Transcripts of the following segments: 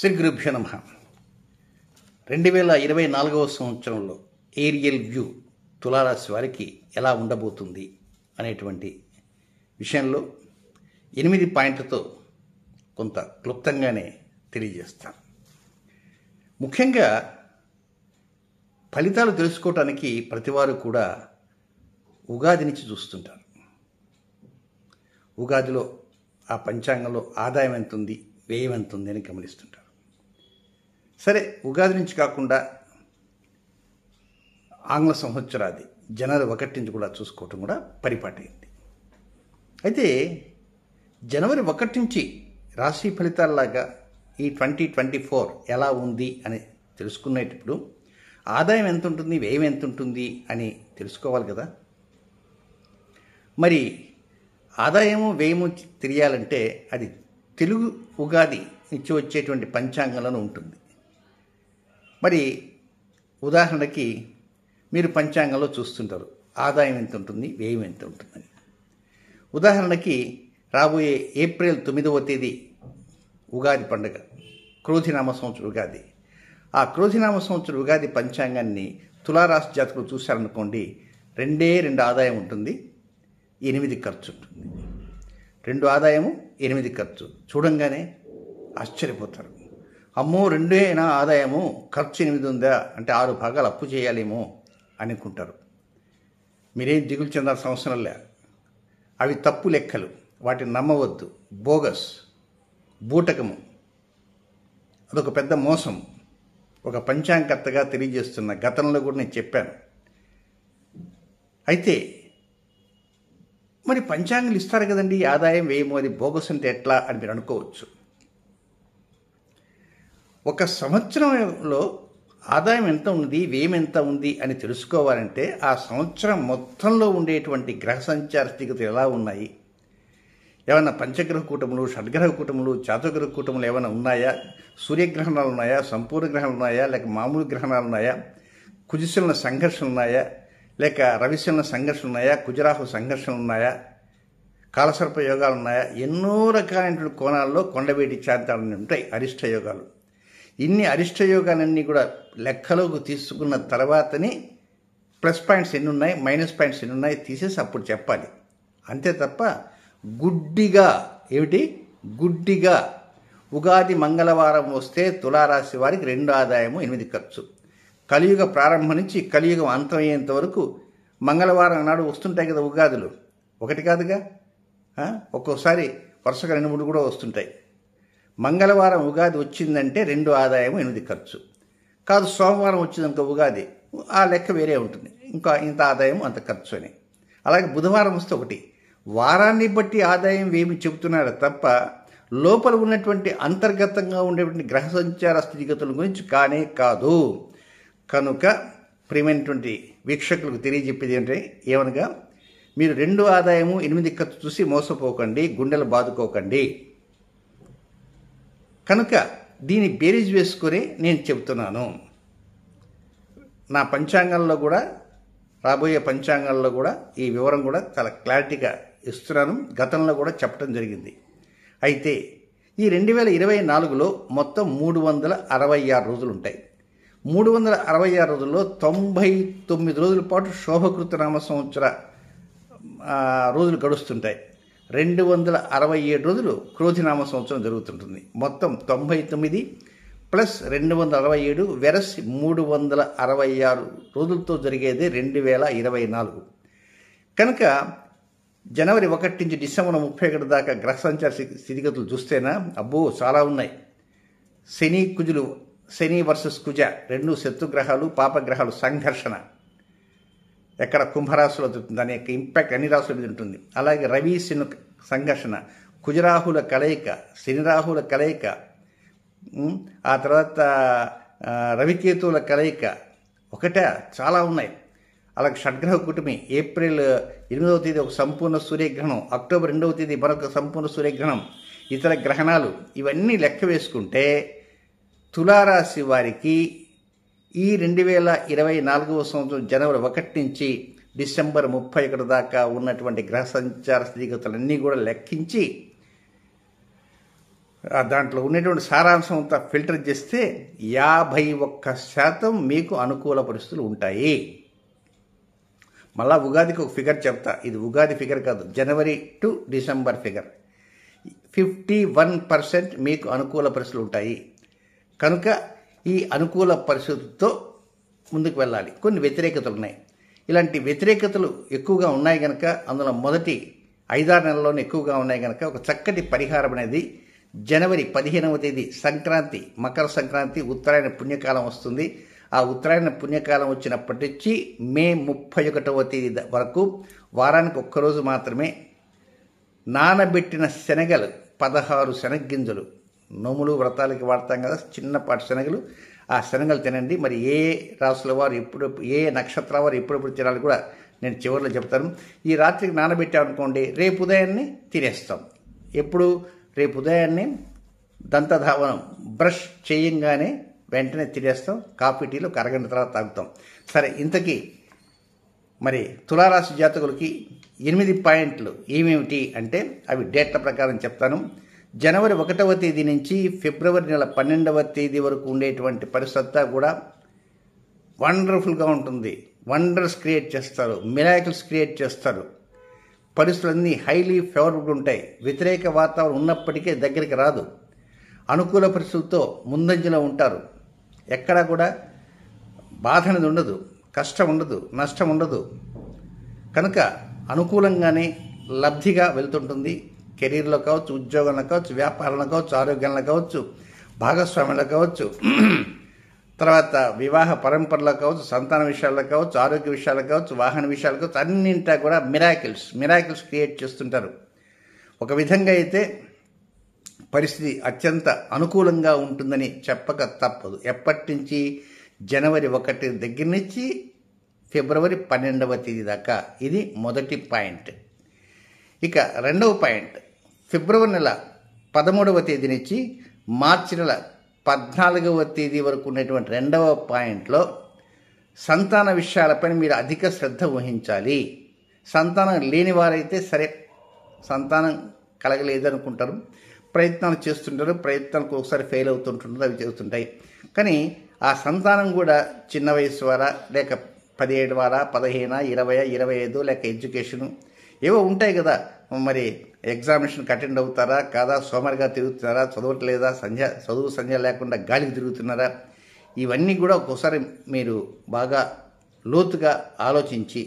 శ్రీ గురుభ్యో నమః. 2024 సంవత్సరంలో ఏరియల్ వ్యూ తులారాశి వారికి ఎలా ఉండబోతుంది అనేటువంటి విషయంలో 8 పాయింట్లతో కొంత క్లుప్తంగానే తెలియజేస్తాను. ముఖ్యంగా ఫలితాలు తెలుసుకోవటానికి ప్రతివారు కూడా ఉగాది నుంచి చూస్తుంటారు. ఉగాదిలో ఆ పంచాంగంలో ఆదాయం ఎంత ఉంది, వ్యయం ఎంత ఉంది అని గమనిస్తుంటారు. సరే, ఉగాది నుంచి కాకుండా ఆంగ్ల సంవత్సరాది జనవరి 1 నుంచి కూడా చూసుకోవటం కూడా పరిపాటైంది. అయితే జనవరి 1 నుంచి రాశి ఫలితాల్లాగా ఈ 2024 ఎలా ఉంది అని తెలుసుకునేటప్పుడు ఆదాయం ఎంత ఉంటుంది, వ్యయం ఎంత ఉంటుంది అని తెలుసుకోవాలి కదా. మరి ఆదాయము వ్యయము తెలియాలంటే అది తెలుగు ఉగాది నుంచి వచ్చేటువంటి పంచాంగంలో ఉంటుంది. మరి ఉదాహరణకి మీరు పంచాంగంలో చూస్తుంటారు ఆదాయం ఎంత ఉంటుంది, వ్యయం ఎంత ఉంటుందని. ఉదాహరణకి రాబోయే ఏప్రిల్ 9వ తేదీ ఉగాది పండుగ, క్రోధినామ సంవత్సరం ఉగాది. ఆ క్రోధినామ సంవత్సరం ఉగాది పంచాంగాన్ని తులారాశి జాతకులు చూశారనుకోండి, 2 ఆదాయం ఉంటుంది, 8 ఖర్చు ఉంటుంది. 2 ఆదాయము, 8 ఖర్చు. చూడంగానే ఆశ్చర్యపోతారు. అమ్మో, 2 ఆదాయము, ఖర్చు 8 ఉందా అంటే 6 భాగాలు అప్పు చేయాలేమో అనుకుంటారు. మీరేం దిగులు చెందాల్సిన అవసరం లే. అవి తప్పు లెక్కలు, వాటిని నమ్మవద్దు. బోగస్, బూటకము, అదొక పెద్ద మోసం. ఒక పంచాంగకర్తగా తెలియజేస్తున్న గతంలో కూడా నేను చెప్పాను. అయితే మరి పంచాంగాలు ఇస్తారు కదండి, ఆదాయం వ్యయము, అది బోగస్ అంటే ఎట్లా అని మీరు అనుకోవచ్చు. ఒక సంవత్సరంలో ఆదాయం ఎంత ఉంది, వ్యయం ఎంత ఉంది అని తెలుసుకోవాలంటే ఆ సంవత్సరం మొత్తంలో ఉండేటువంటి గ్రహ సంచార స్థితిగతులు ఎలా ఉన్నాయి, ఏమైనా పంచగ్రహ కూటములు, షడ్గ్రహ కూటములు, చాతుర్గ్రహ కూటములు ఏమైనా ఉన్నాయా, సూర్యగ్రహణాలు ఉన్నాయా, సంపూర్ణ గ్రహణాలు ఉన్నాయా, లేక మామూలు గ్రహణాలు ఉన్నాయా, కుజశనుల సంఘర్షణలు ఉన్నాయా, లేక రవిశనుల సంఘర్షణలు ఉన్నాయా, కుజరాహు సంఘర్షణలు ఉన్నాయా, కాలసర్ప యోగాలు ఉన్నాయా, ఎన్నో రకాలైనటువంటి కోణాల్లో కొండవేటి చాంతాలని ఉంటాయి అరిష్ట యోగాలు. ఇన్ని అరిష్ట యోగాలన్నీ కూడా లెక్కలోకి తీసుకున్న తర్వాతనే ప్లస్ పాయింట్స్ ఎన్ని ఉన్నాయి, మైనస్ పాయింట్స్ ఎన్ని ఉన్నాయి తీసేసి అప్పుడు చెప్పాలి. అంతే తప్ప గుడ్డిగా ఉగాది మంగళవారం వస్తే తులారాశి వారికి 2 ఆదాయము, 8 ఖర్చు. కలియుగ ప్రారంభం నుంచి కలియుగం అంతమయ్యేంత వరకు మంగళవారం నాడు వస్తుంటాయి కదా ఉగాదులు, ఒకటి కాదుగా, ఒక్కోసారి వరుసగా 2-3 కూడా వస్తుంటాయి. మంగళవారం ఉగాది వచ్చిందంటే 2 ఆదాయము, 8 ఖర్చు. కాదు, సోమవారం వచ్చిందనుకో ఉగాది, ఆ లెక్క వేరే ఉంటుంది, ఇంకా ఇంత ఆదాయం అంత ఖర్చు అని. అలాగే బుధవారం వస్తే 1. వారాన్ని బట్టి ఆదాయం ఏమి చెబుతున్నారు తప్ప లోపల ఉన్నటువంటి అంతర్గతంగా ఉండేటువంటి గ్రహ సంచార స్థితిగతుల గురించి కానే కాదు. కనుక ప్రియమైనటువంటి వీక్షకులకు తెలియజెప్పేది ఏంటంటే ఏమనగా, మీరు 2 ఆదాయము, 8 ఖర్చు చూసి మోసపోకండి, గుండెలు బాదుకోకండి. కనుక దీన్ని బేరీజ్ వేసుకొని నేను చెబుతున్నాను. నా పంచాంగంలో కూడా, రాబోయే పంచాంగాల్లో కూడా ఈ వివరం కూడా చాలా క్లారిటీగా ఇస్తున్నాను. గతంలో కూడా చెప్పడం జరిగింది. అయితే ఈ 2024లో మొత్తం 366 రోజులు ఉంటాయి. 366 రోజుల్లో 99 రోజుల పాటు శోభకృతనామ సంవత్సర రోజులు గడుస్తుంటాయి. 267 రోజులు క్రోధినామ సంవత్సరం జరుగుతుంటుంది. మొత్తం 99 ప్లస్ 267 వెరస్ 366 రోజులతో జరిగేది 2024. కనుక జనవరి 1 నుంచి డిసెంబర్ 31 దాకా గ్రహ సంచార స్థితిగతులు చూస్తేనా అబ్బో చాలా ఉన్నాయి. శని వర్సెస్ కుజ, 2 శత్రుగ్రహాలు, పాపగ్రహాలు సంఘర్షణ ఎక్కడ కుంభరాశిలో జరుగుతుంది, దాని యొక్క ఇంపాక్ట్ అన్ని రాశుల మీద ఉంటుంది. అలాగే రవి శని సంఘర్షణ, కుజరాహుల కలయిక, శనిరాహుల కలయిక, ఆ తర్వాత రవికేతువుల కలయిక, చాలా ఉన్నాయి. అలాగే షడ్గ్రహ కూటమి, ఏప్రిల్ 8వ తేదీ ఒక సంపూర్ణ సూర్యగ్రహణం, అక్టోబర్ 2వ తేదీ మరొక సంపూర్ణ సూర్యగ్రహణం, ఇతర గ్రహణాలు, ఇవన్నీ లెక్క వేసుకుంటే తులారాశి వారికి ఈ 2024 సంవత్సరం జనవరి 1 నుంచి డిసెంబర్ 31 దాకా ఉన్నటువంటి గ్రహ సంచార స్థితిగతులన్నీ కూడా లెక్కించి దాంట్లో ఉన్నటువంటి సారాంశం అంతా ఫిల్టర్ చేస్తే 51% మీకు అనుకూల పరిస్థితులు ఉంటాయి. మళ్ళా ఉగాదికి ఒక ఫిగర్ చెప్తా, ఇది ఉగాది ఫిగర్ కాదు, జనవరి టు డిసెంబర్ ఫిగర్. 51% మీకు అనుకూల పరిస్థితులు ఉంటాయి. కనుక ఈ అనుకూల పరిస్థితులతో ముందుకు వెళ్ళాలి. కొన్ని వ్యతిరేకతలు ఉన్నాయి. ఇలాంటి వ్యతిరేకతలు ఎక్కువగా ఉన్నాయి కనుక, అందులో మొదటి 5-6 నెలల్లోనే ఎక్కువగా ఉన్నాయి కనుక ఒక చక్కటి పరిహారం అనేది జనవరి 15వ తేదీ సంక్రాంతి, మకర సంక్రాంతి, ఉత్తరాయణ పుణ్యకాలం వస్తుంది. ఆ ఉత్తరాయణ పుణ్యకాలం వచ్చినప్పటి నుంచి మే 31వ తేదీ వరకు వారానికి ఒక్కరోజు మాత్రమే నానబెట్టిన శనగలు 16 శనగ్గింజలు, నోములు వ్రతాలకి వాడతాం కదా చిన్నపాటి శనగలు, ఆ శనగలు తినండి. మరి ఏ రాసుల వారు ఎప్పుడు, ఏ నక్షత్రాల వారు ఎప్పుడెప్పుడు తినాలి కూడా నేను చివరిలో చెప్తాను. ఈ రాత్రికి నానబెట్టామనుకోండి, రేపు ఉదయాన్నే తినేస్తాం. ఎప్పుడు? రేపు ఉదయాన్నే దంతధావనం బ్రష్ చేయంగానే వెంటనే తినేస్తాం. కాఫీ టీలో ఒక అరగంట తర్వాత తాగుతాం. సరే, ఇంతకీ మరి తులారాశి జాతకులకి 8 పాయింట్లు ఏమేమిటి అంటే అవి డేట్ల ప్రకారం చెప్తాను. జనవరి 1వ తేదీ నుంచి ఫిబ్రవరి నెల 12వ తేదీ వరకు ఉండేటువంటి పరిస్థితి కూడా వండర్ఫుల్గా ఉంటుంది. వండర్స్ క్రియేట్ చేస్తారు, మిరాకిల్స్ క్రియేట్ చేస్తారు. పరిస్థితులన్నీ హైలీ ఫేవరబుల్ ఉంటాయి. వ్యతిరేక వాతావరణం ఉన్నప్పటికీ దగ్గరికి రాదు. అనుకూల పరిస్థితులతో ముందంజలో ఉంటారు. ఎక్కడా కూడా బాధ అనేది ఉండదు, కష్టం ఉండదు, నష్టం ఉండదు. కనుక అనుకూలంగానే లబ్ధిగా వెళ్తుంటుంది. కెరీర్లో కావచ్చు, ఉద్యోగంలో కావచ్చు, వ్యాపారంలో కావచ్చు, ఆరోగ్యంలో కావచ్చు, భాగస్వామ్యంలో కావచ్చు, తర్వాత వివాహ పరంపరలో కావచ్చు, సంతాన విషయాల్లో కావచ్చు, ఆరోగ్య విషయాల్లో కావచ్చు, వాహన విషయాలు కావచ్చు, అన్నింటా కూడా మిరాకిల్స్ క్రియేట్ చేస్తుంటారు. ఒక విధంగా అయితే పరిస్థితి అత్యంత అనుకూలంగా ఉంటుందని చెప్పక తప్పదు. ఎప్పటి నుంచి? జనవరి 1 దగ్గర నుంచి ఫిబ్రవరి 12వ తేదీ దాకా. ఇది మొదటి పాయింట్. ఇక రెండవ పాయింట్, ఫిబ్రవరి నెల 13వ తేదీ నుంచి మార్చి నెల 14వ తేదీ వరకు ఉన్నటువంటి రెండవ పాయింట్లో సంతాన విషయాలపైన మీరు అధిక శ్రద్ధ వహించాలి. సంతానం లేని వారైతే సరే, సంతానం కలగలేదనుకుంటారు, ప్రయత్నాలు చేస్తుంటారు, ప్రయత్నాలకు ఒకసారి ఫెయిల్ అవుతుంటుంటారు, అవి చేస్తుంటాయి. కానీ ఆ సంతానం కూడా చిన్న వయసు వారా, లేక 17 వారా, 15, 20, 25, లేక ఎడ్యుకేషను ఏవో ఉంటాయి కదా. మరి ఎగ్జామినేషన్కి అటెండ్ అవుతారా కాదా, సోమరిగా తిరుగుతున్నారా, చదవట్లేదా, చదువు సంధ్య లేకుండా గాలికి తిరుగుతున్నారా, ఇవన్నీ కూడా ఒక్కోసారి మీరు బాగా లోతుగా ఆలోచించి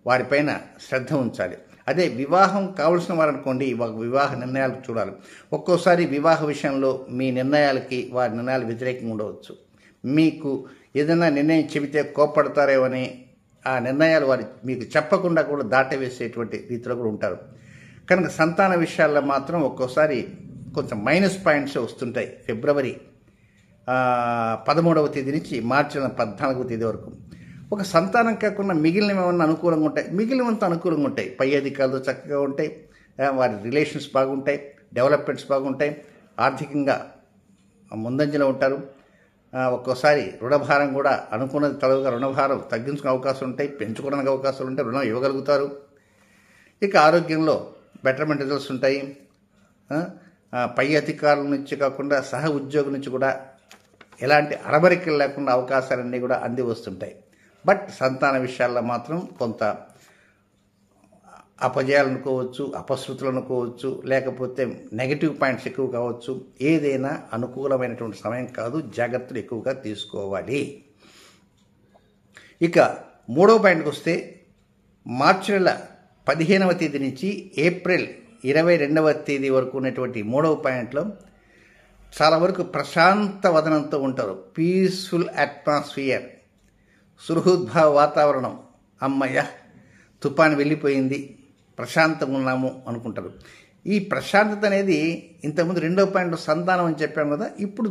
వారిపైన శ్రద్ధ ఉంచాలి. అదే వివాహం కావలసిన వారనుకోండి, వివాహ నిర్ణయాలకు చూడాలి. ఒక్కోసారి వివాహ విషయంలో మీ నిర్ణయాలకి వారి నిర్ణయాలు వ్యతిరేకంగా ఉండవచ్చు. మీకు ఏదైనా నిర్ణయం చెబితే కోప్పడతారేమని ఆ నిర్ణయాలు వారు మీకు చెప్పకుండా కూడా దాటవేసేటువంటి రీతిలో కూడా ఉంటారు. కనుక సంతాన విషయాల్లో మాత్రం ఒక్కోసారి కొంచెం మైనస్ పాయింట్స్ వస్తుంటాయి. ఫిబ్రవరి 13వ తేదీ నుంచి మార్చి 14వ తేదీ వరకు ఒక సంతానం కాకుండా మిగిలినవి ఏమన్నా అనుకూలంగా ఉంటాయి, మిగిలినంత అనుకూలంగా ఉంటాయి. పై అధికారులతో చక్కగా ఉంటాయి, వారి రిలేషన్స్ బాగుంటాయి, డెవలప్మెంట్స్ బాగుంటాయి, ఆర్థికంగా ముందంజలో ఉంటారు. ఒక్కోసారి రుణభారం కూడా అనుకున్నది తడవుగా రుణభారం తగ్గించుకునే అవకాశం ఉంటాయి, పెంచుకోవడానికి అవకాశాలు ఉంటాయి, రుణం ఇవ్వగలుగుతారు. ఇక ఆరోగ్యంలో బెటర్మెంట్ రిజల్ట్స్ ఉంటాయి. పై అధికారుల నుంచి కాకుండా సహ ఉద్యోగుల నుంచి కూడా ఎలాంటి అరబరికలు లేకుండా అవకాశాలన్నీ కూడా అంది వస్తుంటాయి. బట్ సంతాన విషయాల్లో మాత్రం కొంత అపజయాలు అనుకోవచ్చు, అపశృతులు అనుకోవచ్చు, లేకపోతే నెగిటివ్ పాయింట్స్ ఎక్కువ కావచ్చు. ఏదైనా అనుకూలమైనటువంటి సమయం కాదు, జాగ్రత్తలు ఎక్కువగా తీసుకోవాలి. ఇక మూడవ పాయింట్కి వస్తే మార్చి నెల 15వ తేదీ నుంచి ఏప్రిల్ 22వ తేదీ వరకు ఉన్నటువంటి మూడవ పాయింట్లో చాలా వరకు ప్రశాంత వదనంతో ఉంటారు. పీస్ఫుల్ అట్మాస్ఫియర్, సుహృద్భావ వాతావరణం. అమ్మయ్య, తుఫాను వెళ్ళిపోయింది, ప్రశాంతంగా ఉన్నాము అనుకుంటారు. ఈ ప్రశాంతత అనేది ఇంతకుముందు రెండవ పాయింట్లో సంతానం అని చెప్పాము కదా, ఇప్పుడు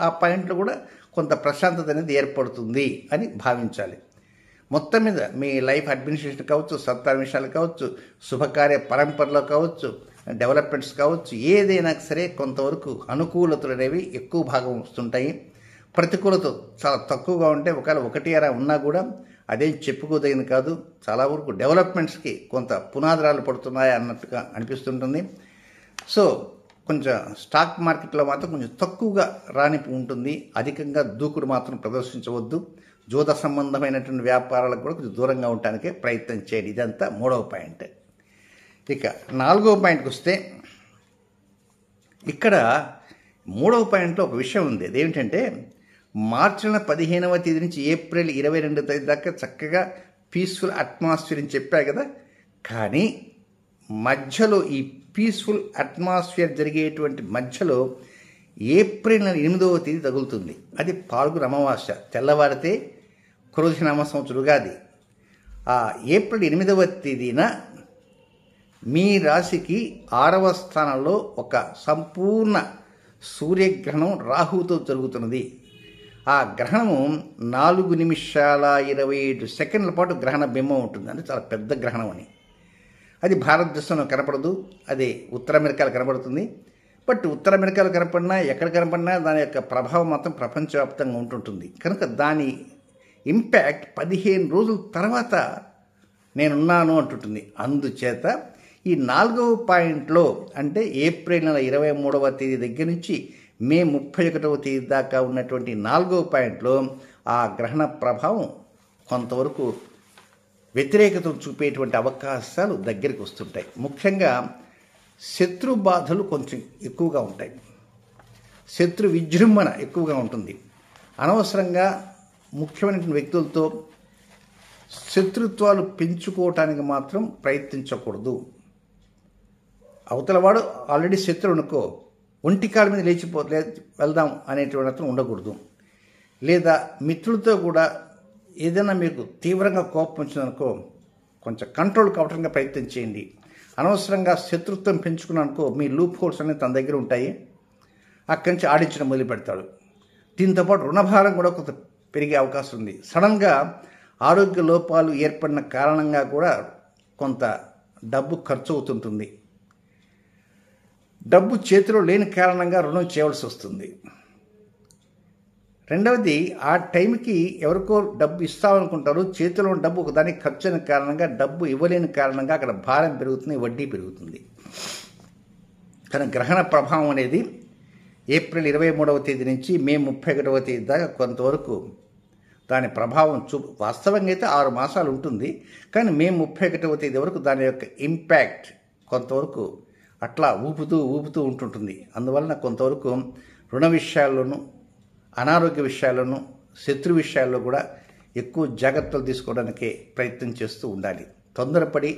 ఆ పాయింట్లో కూడా కొంత ప్రశాంతత అనేది ఏర్పడుతుంది అని భావించాలి. మొత్తం మీద మీ లైఫ్ అడ్మినిస్ట్రేషన్ కావచ్చు, సంతాన విషయాలు కావచ్చు, శుభకార్య పరంపరలో కావచ్చు, డెవలప్మెంట్స్ కావచ్చు, ఏదైనా సరే కొంతవరకు అనుకూలతలు అనేవి ఎక్కువ భాగం వస్తుంటాయి. ప్రతికూలత చాలా తక్కువగా ఉంటే, ఒకవేళ 1 ఉన్నా కూడా అదేం చెప్పుకోదగినది కాదు. చాలా వరకు డెవలప్మెంట్స్కి కొంత పునాదురాలు పడుతున్నాయి అన్నట్టుగా అనిపిస్తుంటుంది. సో కొంచెం స్టాక్ మార్కెట్లో మాత్రం కొంచెం తక్కువగా రాణింపు ఉంటుంది. అధికంగా దూకుడు మాత్రం ప్రదర్శించవద్దు. జూద సంబంధమైనటువంటి వ్యాపారాలకు కూడా కొంచెం దూరంగా ఉండటానికే ప్రయత్నం చేయండి. ఇదంతా 3వ పాయింట్. ఇక 4వ పాయింట్కి వస్తే ఇక్కడ 3వ పాయింట్లో ఒక విషయం ఉంది. అదేమిటంటే మార్చి 15వ తేదీ నుంచి ఏప్రిల్ 22వ తేదీ దాకా చక్కగా పీస్ఫుల్ అట్మాస్ఫియర్ అని చెప్పా కదా. కానీ మధ్యలో ఈ పీస్ఫుల్ అట్మాస్ఫియర్ జరిగేటువంటి మధ్యలో ఏప్రిల్ 8వ తేదీ తగులుతుంది. అది పాల్గొన అమావాస్య. తెల్లవారితే క్రోధినామ సంవత్సరం ఉగాది. ఆ ఏప్రిల్ 8వ తేదీన మీ రాశికి 6వ స్థానంలో ఒక సంపూర్ణ సూర్యగ్రహణం రాహువుతో జరుగుతున్నది. ఆ గ్రహణము 4 నిమిషాల 27 సెకండ్ల పాటు గ్రహణ బింబం ఉంటుంది. అంటే చాలా పెద్ద గ్రహణం అని. అది భారతదేశంలో కనపడదు, అది ఉత్తర అమెరికాలో కనపడుతుంది. బట్ ఉత్తర అమెరికాలో కనపడినా ఎక్కడ కనపడినా దాని యొక్క ప్రభావం మాత్రం ప్రపంచవ్యాప్తంగా ఉంటుంటుంది. కనుక దాని ఇంపాక్ట్ 15 రోజుల తర్వాత నేనున్నాను అంటుంటుంది. అందుచేత ఈ 4వ పాయింట్లో అంటే ఏప్రిల్ 23వ తేదీ దగ్గర నుంచి మే 31వ తేదీ దాకా ఉన్నటువంటి 4వ పాయింట్లో ఆ గ్రహణ ప్రభావం కొంతవరకు వ్యతిరేకత చూపేటువంటి అవకాశాలు దగ్గరికి వస్తుంటాయి. ముఖ్యంగా శత్రు బాధలు కొంచెం ఎక్కువగా ఉంటాయి. శత్రు విజృంభణ ఎక్కువగా ఉంటుంది. అనవసరంగా ముఖ్యమైనటువంటి వ్యక్తులతో శత్రుత్వాలు పెంచుకోవటానికి మాత్రం ప్రయత్నించకూడదు. అవతలవాడు ఆల్రెడీ శత్రువు అనుకో, ఒంటికాల మీద వెళ్దాం అనేటువంటి ఉండకూడదు. లేదా మిత్రులతో కూడా ఏదైనా మీకు తీవ్రంగా కోపం వచ్చిందనుకో కొంచెం కంట్రోల్ కావడానికి ప్రయత్నం చేయండి. అనవసరంగా శత్రుత్వం పెంచుకున్నానుకో మీ లూప్ హోల్స్ అనేవి తన దగ్గర ఉంటాయి. అక్కడి నుంచి ఆడించడం మొదలు పెడతాడు. దీంతోపాటు రుణభారం కూడా కొంత పెరిగే అవకాశం ఉంది. సడన్గా ఆరోగ్య లోపాలు ఏర్పడిన కారణంగా కూడా కొంత డబ్బు ఖర్చు అవుతుంటుంది. డబ్బు చేతిలో లేని కారణంగా రుణం చేయవలసి వస్తుంది. రెండవది, ఆ టైంకి ఎవరికో డబ్బు ఇస్తామనుకుంటారు, చేతిలో డబ్బు ఒకదానికి ఖర్చు అయిన కారణంగా డబ్బు ఇవ్వలేని కారణంగా అక్కడ భారం పెరుగుతుంది, వడ్డీ పెరుగుతుంది. కానీ గ్రహణ ప్రభావం అనేది ఏప్రిల్ 23వ తేదీ నుంచి మే 31వ తేదీ దాకా కొంతవరకు దాని ప్రభావం వాస్తవంగా అయితే 6 మాసాలు ఉంటుంది. కానీ మే 31వ తేదీ వరకు దాని యొక్క ఇంపాక్ట్ కొంతవరకు అట్లా ఊపుతూ ఉంటుంటుంది. అందువలన కొంతవరకు రుణ విషయాల్లోనూ అనారోగ్య విషయాల్లోనూ శత్రు విషయాల్లో కూడా ఎక్కువ జాగ్రత్తలు తీసుకోవడానికి ప్రయత్నం చేస్తూ ఉండాలి. తొందరపడి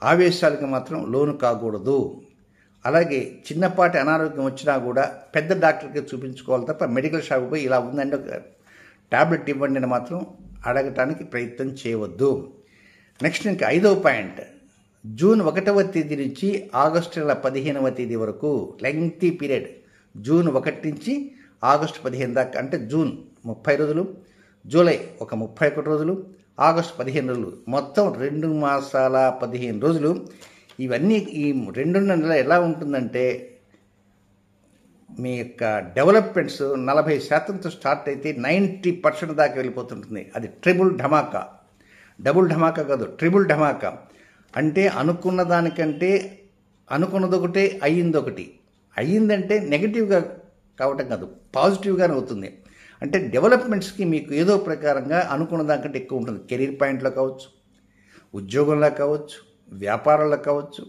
ఆవేశాలకు మాత్రం లోను కాకూడదు. అలాగే చిన్నపాటి అనారోగ్యం వచ్చినా కూడా పెద్ద డాక్టర్కి చూపించుకోవాలి తప్ప మెడికల్ షాప్కి పోయి ఇలా ఉందంటే టాబ్లెట్ ఇవ్వండి అని మాత్రం అడగటానికి ప్రయత్నం చేయవద్దు. నెక్స్ట్ ఇంకా 5వ పాయింట్, జూన్ 1వ తేదీ నుంచి ఆగస్టు 15వ తేదీ వరకు లెంగ్తీ పీరియడ్. జూన్ 1 నుంచి ఆగస్టు 15 దాకా, అంటే జూన్ 30 రోజులు, జూలై ఒక 31 రోజులు, ఆగస్టు 15 రోజులు, మొత్తం 2 మాసాల 15 రోజులు. ఇవన్నీ ఈ 2.5 నెలలు ఎలా ఉంటుందంటే మీ యొక్క డెవలప్మెంట్స్ 40%తో స్టార్ట్ అయితే 90% దాకా వెళ్ళిపోతుంటుంది. అది ట్రిపుల్ ధమాకా, డబుల్ ధమాకా కాదు, ట్రిపుల్ ధమాకా. అంటే అనుకున్న దానికంటే అనుకున్నది ఒకటే అయ్యిందొకటి. అయ్యిందంటే నెగిటివ్గా కావటం కాదు, పాజిటివ్గానే అవుతుంది. అంటే డెవలప్మెంట్స్కి మీకు ఏదో ప్రకారంగా అనుకున్న దానికంటే ఎక్కువ ఉంటుంది. కెరీర్ పాయింట్లో కావచ్చు, ఉద్యోగంలో కావచ్చు, వ్యాపారంలో కావచ్చు,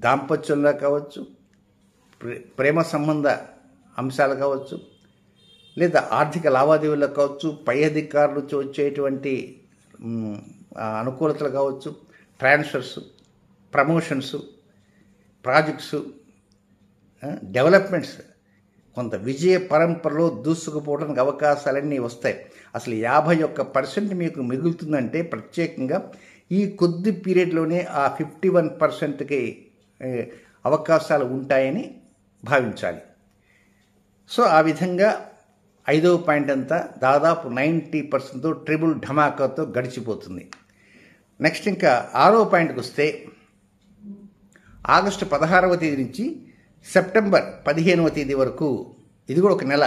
దాంపత్యంలో కావచ్చు, ప్రేమ సంబంధ అంశాలు కావచ్చు, లేదా ఆర్థిక లావాదేవీల్లో కావచ్చు, పై అధికారుల నుంచి వచ్చేటువంటి అనుకూలతలు కావచ్చు, ట్రాన్స్ఫర్స్, ప్రమోషన్స్, ప్రాజెక్ట్స్, డెవలప్మెంట్స్, కొంత విజయ పరంపరలో దూసుకుపోవడానికి అవకాశాలన్నీ వస్తాయి. అసలు 51% మీకు మిగులుతుందంటే ప్రత్యేకంగా ఈ కొద్ది పీరియడ్లోనే ఆ 51%కి అవకాశాలు ఉంటాయని భావించాలి. సో ఆ విధంగా 5వ పాయింట్ అంతా దాదాపు 90%తో ట్రిపుల్ ధమాకాతో గడిచిపోతుంది. నెక్స్ట్ ఇంకా 6వ పాయింట్కి వస్తే ఆగస్టు 16వ తేదీ నుంచి సెప్టెంబర్ 15వ తేదీ వరకు, ఇది కూడా ఒక నెల.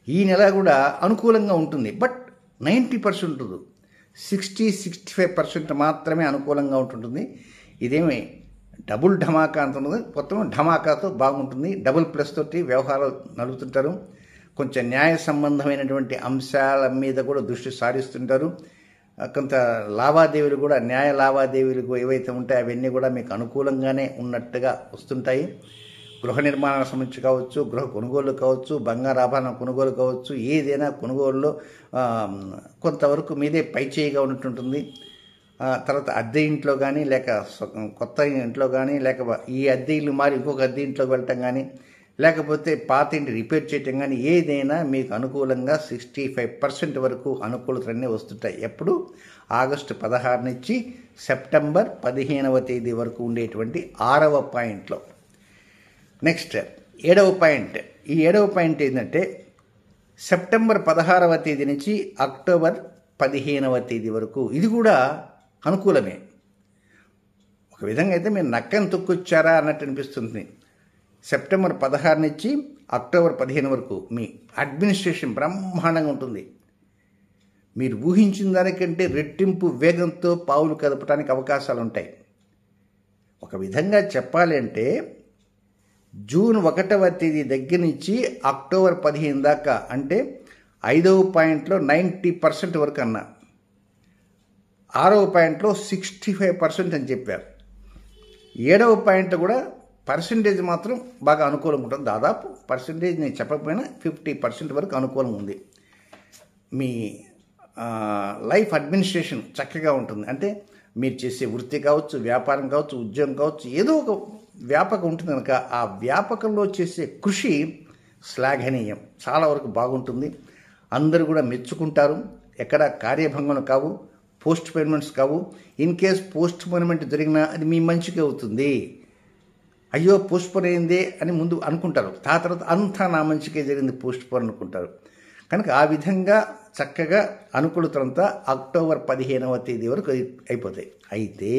ఈ నెల కూడా అనుకూలంగా ఉంటుంది. బట్ 90% ఉంటుంది, 60-65% మాత్రమే అనుకూలంగా ఉంటుంటుంది. ఇదేమి డబుల్ ధమాకా అంత ఉన్నది, మొత్తం ధమాకాతో బాగుంటుంది. డబుల్ ప్లస్ తోటి వ్యవహారాలు నడుపుతుంటారు. కొంచెం న్యాయ సంబంధమైనటువంటి అంశాల మీద కూడా దృష్టి సారిస్తుంటారు. కొంత లావాదేవీలు కూడా, న్యాయ లావాదేవీలు ఏవైతే ఉంటాయో అవన్నీ కూడా మీకు అనుకూలంగానే ఉన్నట్టుగా వస్తుంటాయి. గృహ నిర్మాణానికి సంబంధించి కావచ్చు, గృహ కొనుగోలు కావచ్చు, బంగారు ఆభరణ కొనుగోలు కావచ్చు, ఏదైనా కొనుగోలులో కొంతవరకు మీదే పైచేయిగా ఉన్నట్టుంటుంది. తర్వాత అద్దె ఇంట్లో కానీ, లేక కొత్త ఇంట్లో కానీ, లేక ఈ అద్దె ఇల్లు మారి ఇంకొక అద్దె ఇంట్లోకి వెళ్ళటం కానీ, లేకపోతే పాత ఇంటి రిపేర్ చేయటం కానీ, ఏదైనా మీకు అనుకూలంగా 65% వరకు అనుకూలతలన్నీ వస్తుంటాయి. ఎప్పుడు? ఆగస్టు 16 నుంచి సెప్టెంబర్ 15వ తేదీ వరకు ఉండేటువంటి 6వ పాయింట్లో. నెక్స్ట్ 7వ పాయింట్. ఈ 7వ పాయింట్ ఏంటంటే సెప్టెంబర్ 16వ తేదీ నుంచి అక్టోబర్ 15వ తేదీ వరకు. ఇది కూడా అనుకూలమే. ఒక విధంగా అయితే మీరు నక్కని తొక్కొచ్చారా అన్నట్టు అనిపిస్తుంది. సెప్టెంబర్ 16 నుంచి అక్టోబర్ 15 వరకు మీ అడ్మినిస్ట్రేషన్ బ్రహ్మాండంగా ఉంటుంది. మీరు ఊహించిన దానికంటే రెట్టింపు వేగంతో పావులు కదపడానికి అవకాశాలు ఉంటాయి. ఒక విధంగా చెప్పాలి అంటే జూన్ 1వ తేదీ దగ్గర నుంచి అక్టోబర్ 15 దాకా, అంటే 5వ పాయింట్లో 90% వరకు అన్నా, 6వ పాయింట్లో 65% అని చెప్పారు. 7వ పాయింట్ కూడా పర్సంటేజ్ మాత్రం బాగా అనుకూలంగా ఉంటుంది. దాదాపు పర్సంటేజ్ నేను చెప్పకపోయినా 50% వరకు అనుకూలంగా ఉంది. మీ లైఫ్ అడ్మినిస్ట్రేషన్ చక్కగా ఉంటుంది. అంటే మీరు చేసే వృత్తి కావచ్చు, వ్యాపారం కావచ్చు, ఉద్యోగం కావచ్చు, ఏదో ఒక వ్యాపకం ఉంటుంది కనుక ఆ వ్యాపకంలో చేసే కృషి శ్లాఘనీయం, చాలా వరకు బాగుంటుంది. అందరూ కూడా మెచ్చుకుంటారు. ఎక్కడ కార్యభంగం కావు, పోస్ట్ పోన్మెంట్స్ కావు. ఇన్ కేస్ పోస్ట్ పోన్మెంట్ జరిగినా అది మీ మంచిగా అవుతుంది. అయ్యో పోస్ట్ పోన్ అయిందే అని ముందు అనుకుంటారు, ఆ తర్వాత అంతా నా మంచికే జరిగింది పోస్ట్ పోన్ అనుకుంటారు. కనుక ఆ విధంగా చక్కగా అనుకూలతంతా అక్టోబర్ 15వ తేదీ వరకు అయిపోతాయి. అయితే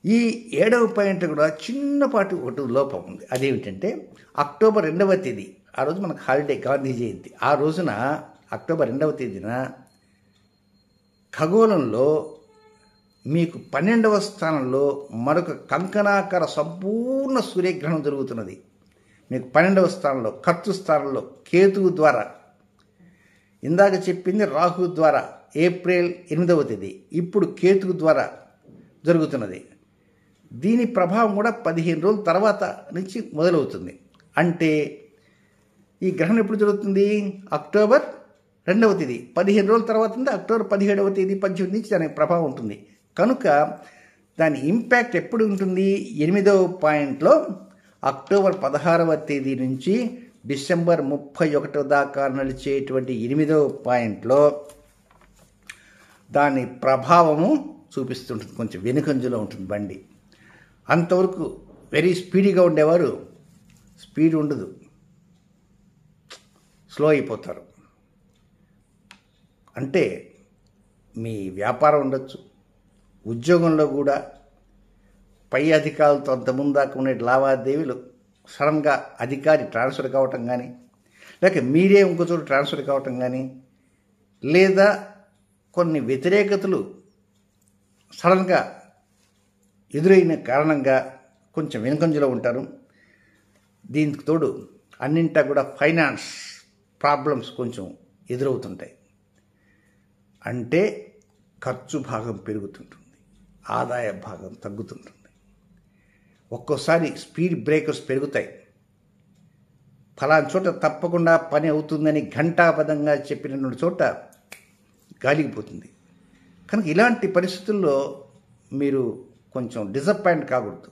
ఈ 7వ పాయింట్ కూడా చిన్నపాటి ఒకటి లోపం ఉంది. అదేమిటంటే అక్టోబర్ 2వ తేదీ, ఆ రోజు మనకు హాలిడే, గాంధీ జయంతి. ఆ రోజున అక్టోబర్ 2వ తేదీన ఖగోళంలో మీకు 12వ స్థానంలో మరొక కంకణాకార సంపూర్ణ సూర్యగ్రహణం జరుగుతున్నది. మీకు 12వ స్థానంలో, కర్తృ స్థానంలో కేతువు ద్వారా, ఇందాక చెప్పింది రాహు ద్వారా ఏప్రిల్ 8వ తేదీ, ఇప్పుడు కేతువు ద్వారా జరుగుతున్నది. దీని ప్రభావం కూడా 15 రోజుల తర్వాత నుంచి మొదలవుతుంది. అంటే ఈ గ్రహణం ఎప్పుడు జరుగుతుంది? అక్టోబర్ 2వ తేదీ, 15 రోజుల తర్వాత ఉంది. అక్టోబర్ 17వ తేదీ, 18 నుంచి దాని ప్రభావం ఉంటుంది. కనుక దాని ఇంపాక్ట్ ఎప్పుడు ఉంటుంది? 8వ పాయింట్లో అక్టోబర్ 16వ తేదీ నుంచి డిసెంబర్ 31 దాకా నడిచేటువంటి 8వ పాయింట్లో దాని ప్రభావము చూపిస్తుంటుంది. కొంచెం వెనుకంజలో ఉంటుంది బండి. అంతవరకు వెరీ స్పీడ్గా ఉండేవారు స్పీడ్ ఉండదు, స్లో అయిపోతారు. అంటే మీ వ్యాపారం ఉండొచ్చు, ఉద్యోగంలో కూడా పై అధికారులతో అంతకుముందు దాకా ఉండే లావాదేవీలు సడన్గా అధికారి ట్రాన్స్ఫర్ కావటం కానీ, లేక మీరే ఇంకో చోట ట్రాన్స్ఫర్ కావటం కానీ, లేదా కొన్ని వ్యతిరేకతలు సడన్గా ఎదురైన కారణంగా కొంచెం వెనుకంజలో ఉంటారు. దీనికి తోడు అన్నింటా కూడా ఫైనాన్స్ ప్రాబ్లమ్స్ కొంచెం ఎదురవుతుంటాయి. అంటే ఖర్చు భాగం పెరుగుతుంటుంది, ఆదాయ భాగం తగ్గుతుంటుంది. ఒక్కోసారి స్పీడ్ బ్రేకర్స్ పెరుగుతాయి. ఫలానా చోట తప్పకుండా పని అవుతుందని ఘంటాపదంగా చెప్పినటువంటి చోట గాలిగిపోతుంది. కనుక ఇలాంటి పరిస్థితుల్లో మీరు కొంచెం డిసప్పాయింట్ కాకూడదు.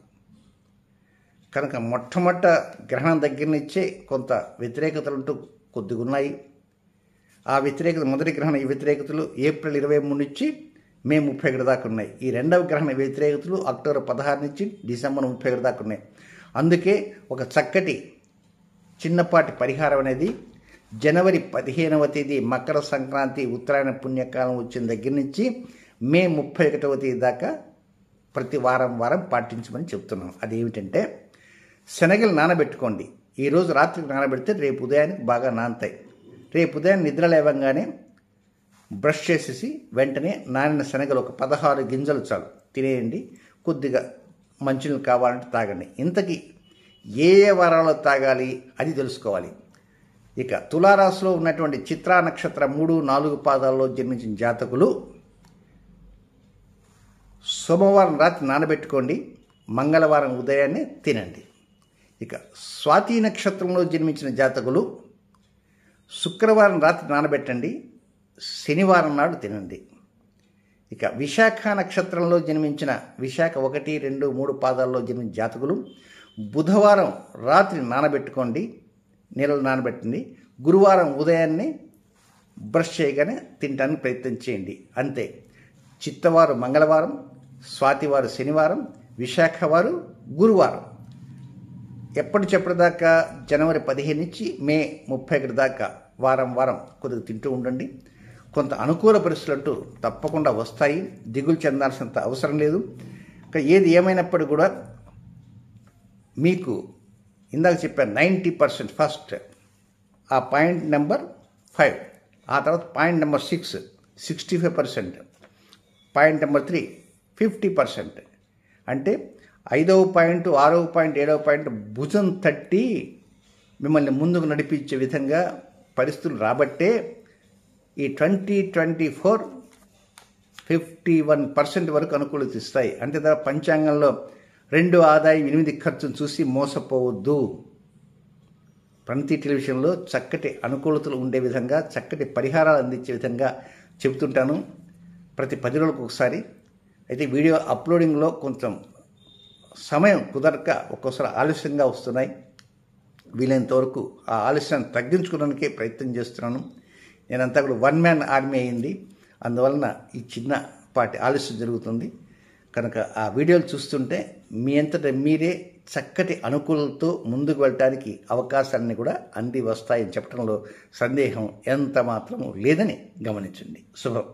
కనుక మొట్టమొదట గ్రహణం దగ్గర నుంచే కొంత వ్యతిరేకతలు ఉంటూ కొద్దిగా ఉన్నాయి. ఆ వ్యతిరేకత, మొదటి గ్రహణ వ్యతిరేకతలు ఏప్రిల్ 23 నుంచి మే 31 దాకా ఉన్నాయి. ఈ రెండవ గ్రహణ వ్యతిరేకతలు అక్టోబర్ 16 నుంచి డిసెంబర్ 31 దాకా ఉన్నాయి. అందుకే ఒక చక్కటి చిన్నపాటి పరిహారం అనేది జనవరి 15వ తేదీ మకర సంక్రాంతి ఉత్తరాయణ పుణ్యకాలం వచ్చిన దగ్గర నుంచి మే 31వ తేదీ దాకా ప్రతి వారం పాటించమని చెప్తున్నాం. అదేమిటంటే శనగలు నానబెట్టుకోండి. ఈరోజు రాత్రికి నానబెడితే రేపు ఉదయానికి బాగా నానతాయి. రేపు ఉదయం నిద్ర లేవగానే బ్రష్ చేసేసి వెంటనే నానిన శనగలు ఒక 16 గింజలు చాలు తినేయండి. కొద్దిగా మంచినీళ్ళు కావాలంటే తాగండి. ఇంతకీ ఏ ఏ వారాల్లో తాగాలి అది తెలుసుకోవాలి. ఇక తులారాశిలో ఉన్నటువంటి చిత్రా నక్షత్రం 3, 4 పాదాల్లో జన్మించిన జాతకులు సోమవారం రాత్రి నానబెట్టుకోండి, మంగళవారం ఉదయాన్నే తినండి. ఇక స్వాతి నక్షత్రంలో జన్మించిన జాతకులు శుక్రవారం రాత్రి నానబెట్టండి, శనివారం నాడు తినండి. ఇక విశాఖ నక్షత్రంలో జన్మించిన విశాఖ 1, 2, 3 పాదాల్లో జన్మించిన జాతకులు బుధవారం రాత్రి నానబెట్టుకోండి, నీళ్ళలో నానబెట్టండి, గురువారం ఉదయాన్నే బ్రష్ చేయగానే తినడానికి ప్రయత్నం చేయండి. అంతే. చిత్తవారు మంగళవారం, స్వాతివారు శనివారం, విశాఖ వారు గురువారం. ఎప్పటిదాకా జనవరి 15 నుంచి మే 31 దాకా వారం కొద్దిగా తింటూ ఉండండి. కొంత అనుకూల పరిస్థితులు అంటూ తప్పకుండా వస్తాయి, దిగులు చెందాల్సినంత అవసరం లేదు. ఏది ఏమైనప్పటికీ కూడా మీకు ఇందాక చెప్పాను 90% ఫస్ట్, ఆ పాయింట్ నెంబర్ 5, ఆ తర్వాత పాయింట్ నెంబర్ 6 65%, పాయింట్ నెంబర్ 3 50%. అంటే 5వ పాయింట్, 6వ పాయింట్, 7వ పాయింట్ భుజం తట్టి మిమ్మల్ని ముందుకు నడిపించే విధంగా పరిస్థితులు రాబట్టే ఈ 2024 51% వరకు అనుకూలత ఇస్తాయి. అంటే పంచాంగంలో 2 ఆదాయం 8 ఖర్చును చూసి మోసపోవద్దు. ప్రతి టెలివిజన్లో చక్కటి అనుకూలతలు ఉండే విధంగా, చక్కటి పరిహారాలు అందించే విధంగా చెబుతుంటాను ప్రతి 10 రోజులకు ఒకసారి. అయితే వీడియో అప్లోడింగ్లో కొంచెం సమయం కుదరక ఒక్కోసారి ఆలస్యంగా వస్తున్నాయి. వీలైనంత వరకు ఆ ఆలస్యాన్ని తగ్గించుకోవడానికే ప్రయత్నం చేస్తున్నాను. నేనంతా కూడా 1 మ్యాన్ ఆర్మీ అయింది, అందువలన ఈ చిన్నపాటి ఆలస్యం జరుగుతుంది. కనుక ఆ వీడియోలు చూస్తుంటే మీ అంతటా మీరే చక్కటి అనుకూలతో ముందుకు వెళ్ళటానికి అవకాశాన్ని కూడా అంది వస్తాయని చెప్పడంలో సందేహం ఎంత మాత్రము లేదని గమనించండి. శుభం.